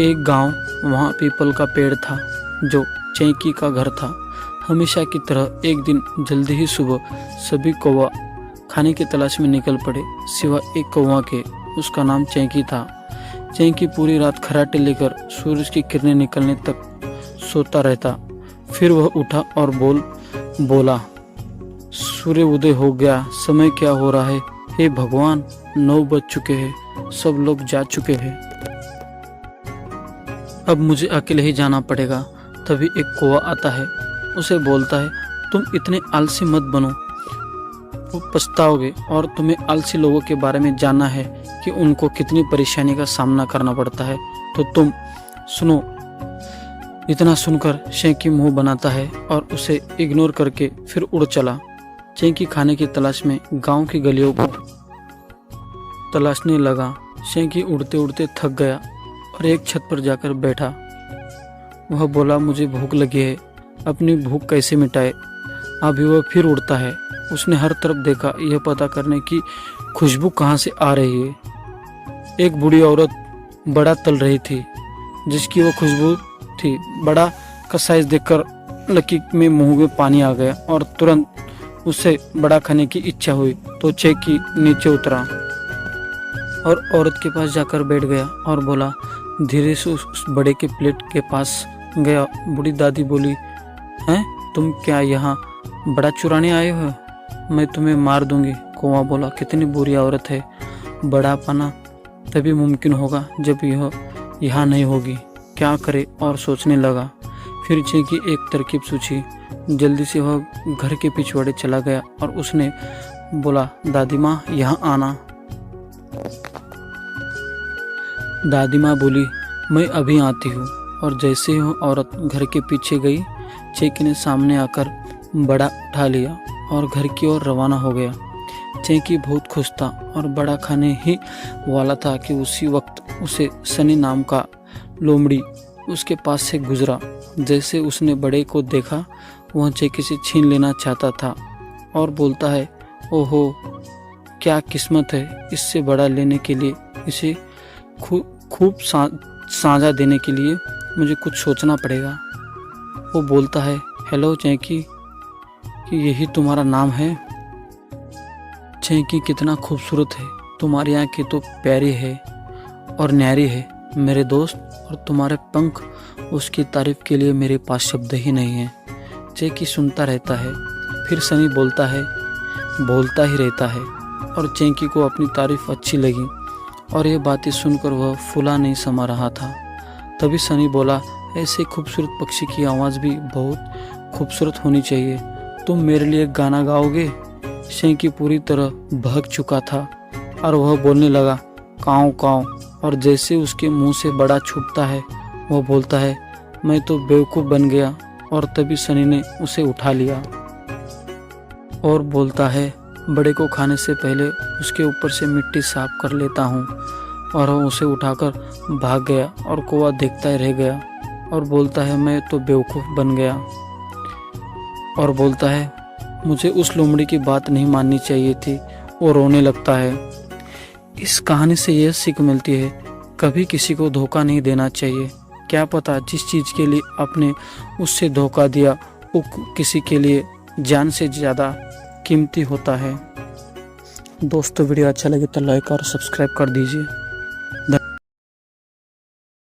एक गांव, वहाँ पीपल का पेड़ था जो चैंकी का घर था। हमेशा की तरह एक दिन जल्दी ही सुबह सभी कौवा खाने की तलाश में निकल पड़े, सिवाय एक कौवा के। उसका नाम चैंकी था। चैंकी पूरी रात खर्राटे लेकर सूरज की किरणें निकलने तक सोता रहता। फिर वह उठा और बोला, सूर्य उदय हो गया, समय क्या हो रहा है? हे भगवान, 9 बज चुके हैं, सब लोग जा चुके हैं। अब मुझे अकेले ही जाना पड़ेगा। तभी एक कौवा आता है, उसे बोलता है, तुम इतने आलसी मत बनो, वो पछताओगे। और तुम्हें आलसी लोगों के बारे में जानना है कि उनको कितनी परेशानी का सामना करना पड़ता है, तो तुम सुनो। इतना सुनकर चैंकी मुंह बनाता है और उसे इग्नोर करके फिर उड़ चला। चैंकी खाने की तलाश में गांव की गलियों को तलाशने लगा। चैंकी उड़ते उड़ते थक गया और एक छत पर जाकर बैठा। वह बोला, मुझे भूख लगी है, अपनी भूख कैसे मिटाए? अभी वह फिर उड़ता है। उसने हर तरफ देखा, यह पता करने की खुशबू कहाँ से आ रही है। एक बूढ़ी औरत बड़ा तल रही थी, जिसकी वह खुशबू थी। बड़ा का साइज देखकर लकी में मुंह में पानी आ गया और तुरंत उसे बड़ा खाने की इच्छा हुई। तो चैंकी नीचे उतरा और औरत के पास जाकर बैठ गया और बोला, धीरे से उस बड़े के प्लेट के पास गया। बूढ़ी दादी बोली, हैं, तुम क्या यहाँ बड़ा चुराने आए हो? मैं तुम्हें मार दूंगी। कौवा बोला, कितनी बुरी औरत है। बड़ा पाना तभी मुमकिन होगा जब यह यहाँ नहीं होगी। क्या करे? और सोचने लगा। फिर चैंकी एक तरकीब सूझी। जल्दी से वह घर के पिछवाड़े चला गया और उसने बोला, दादी माँ, यहाँ आना। दादी माँ बोली, मैं अभी आती हूँ। और जैसे ही वह औरत घर के पीछे गई, चैंकी ने सामने आकर बड़ा उठा लिया और घर की ओर रवाना हो गया। चैंकी बहुत खुश था और बड़ा खाने ही वाला था कि उसी वक्त उसे सनी नाम का लोमड़ी उसके पास से गुजरा। जैसे उसने बड़े को देखा, वह चैंकी से छीन लेना चाहता था और बोलता है, ओहो, क्या किस्मत है, इससे बड़ा लेने के लिए, इसे खूब साझा देने के लिए मुझे कुछ सोचना पड़ेगा। वो बोलता है, हेलो चैंकी, कि यही तुम्हारा नाम है? चैंकी, कितना खूबसूरत है, तुम्हारी आंखें तो प्यारी है और न्यारी है मेरे दोस्त, और तुम्हारे पंख, उसकी तारीफ के लिए मेरे पास शब्द ही नहीं है। चैंकी सुनता रहता है। फिर सनी बोलता ही रहता है और चैंकी को अपनी तारीफ अच्छी लगी और ये बातें सुनकर वह फूला नहीं समा रहा था। तभी सनी बोला, ऐसे खूबसूरत पक्षी की आवाज़ भी बहुत खूबसूरत होनी चाहिए, तुम मेरे लिए गाना गाओगे? चैंकी पूरी तरह बहक चुका था और वह बोलने लगा, काँव काँव। और जैसे उसके मुंह से बड़ा छूटता है, वह बोलता है, मैं तो बेवकूफ़ बन गया। और तभी सनी ने उसे उठा लिया और बोलता है, बड़े को खाने से पहले उसके ऊपर से मिट्टी साफ कर लेता हूँ। और वह उसे उठाकर भाग गया और कौवा देखता ही रह गया और बोलता है, मैं तो बेवकूफ़ बन गया। और बोलता है, मुझे उस लोमड़ी की बात नहीं माननी चाहिए थी। वो रोने लगता है। इस कहानी से यह सीख मिलती है, कभी किसी को धोखा नहीं देना चाहिए। क्या पता जिस चीज़ के लिए आपने उससे धोखा दिया वो किसी के लिए जान से ज़्यादा कीमती होता है। दोस्तों, वीडियो अच्छा लगे तो लाइक और सब्सक्राइब कर दीजिए।